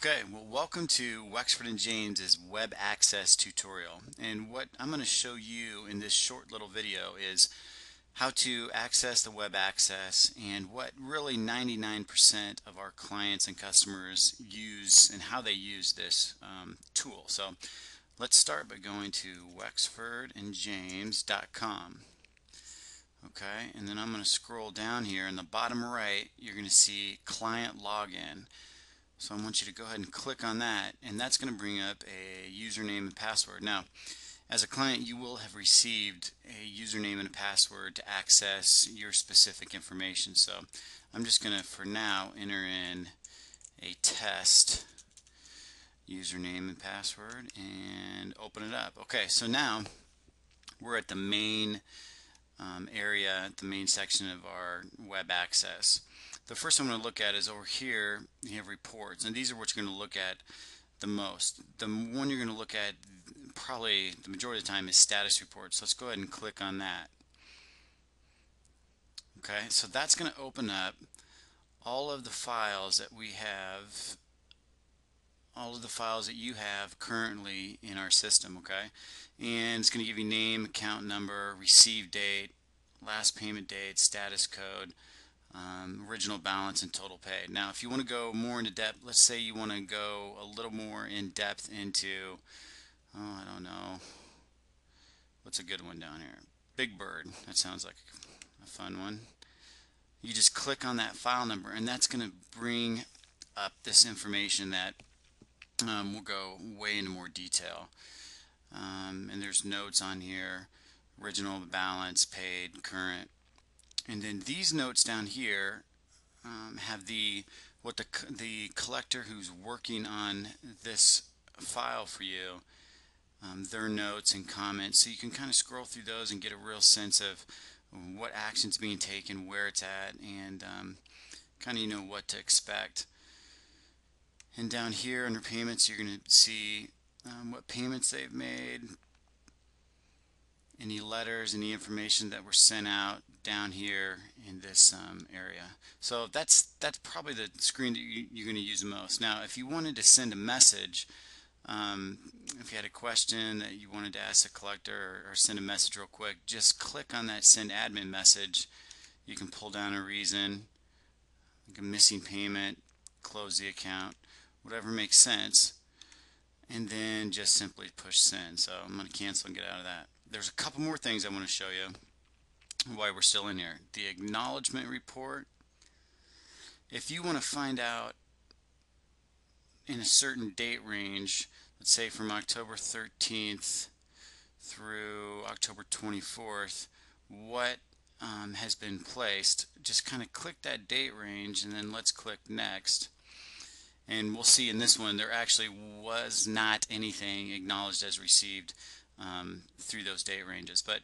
Okay, well, welcome to Wexford and James's web access tutorial. And what I'm going to show you in this short little video is how to access the web access and what really 99% of our clients and customers use and how they use this tool. So let's start by going to wexfordandjames.com. Okay, and then I'm going to scroll down here. In the bottom right, you're going to see client login. So I want you to go ahead and click on that, and that's going to bring up a username and password. Now, as a client, you will have received a username and a password to access your specific information. So I'm just going to, for now, enter in a test username and password and open it up. Okay, so now we're at the main area, the main section of our web access. The first I'm going to look at is over here. You have reports, and these are what you're going to look at the most. The one you're going to look at probably the majority of the time is status reports. So let's go ahead and click on that. Okay, so that's going to open up all of the files that we have, all of the files that you have currently in our system. Okay, and it's going to give you name, account number, receive date, last payment date, status code, original balance, and total paid. Now, if you want to go more into depth, let's say you want to go a little more in depth into, I don't know, what's a good one down here? Big Bird. That sounds like a fun one. You just click on that file number, and that's going to bring up this information that will go way into more detail. And there's notes on here: original balance, paid, current. And then these notes down here have the collector who's working on this file for you, their notes and comments. So you can kind of scroll through those and get a real sense of what action's being taken, where it's at, and kind of what to expect. And down here under payments, you're going to see what payments they've made, any letters, any information that were sent out down here in this area. So that's probably the screen that you're going to use the most. Now, if you wanted to send a message, if you had a question that you wanted to ask the collector or send a message real quick, just click on that send admin message. You can pull down a reason, like a missing payment, close the account, whatever makes sense, and then just simply push send. So I'm going to cancel and get out of that. There's a couple more things I want to show you why we're still in here. The acknowledgement report. If you want to find out in a certain date range, let's say from October 13th through October 24th, what has been placed, just kind of click that date range, and then let's click next. And we'll see in this one there actually was not anything acknowledged as received through those date ranges, but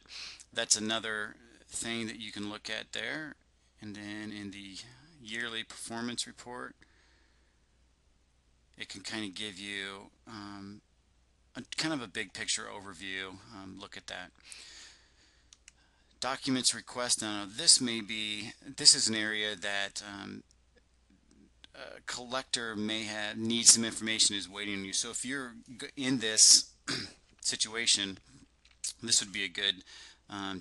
that's another thing that you can look at there. And then in the yearly performance report, it can kind of give you kind of a big picture overview. Look at that. Documents request. Now this is an area that a collector may need some information, is waiting on you. So if you're in this situation, this would be a good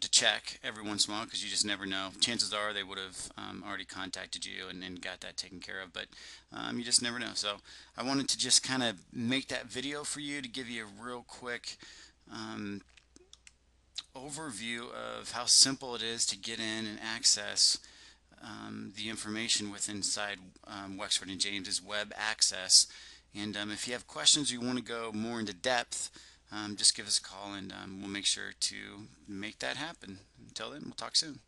to check every once in a while, because you just never know. Chances are they would have already contacted you and got that taken care of, but you just never know. So I wanted to just kind of make that video for you to give you a real quick overview of how simple it is to get in and access the information inside Wexford and James's web access. And if you have questions or you want to go more into depth, just give us a call, and we'll make sure to make that happen. Until then, we'll talk soon.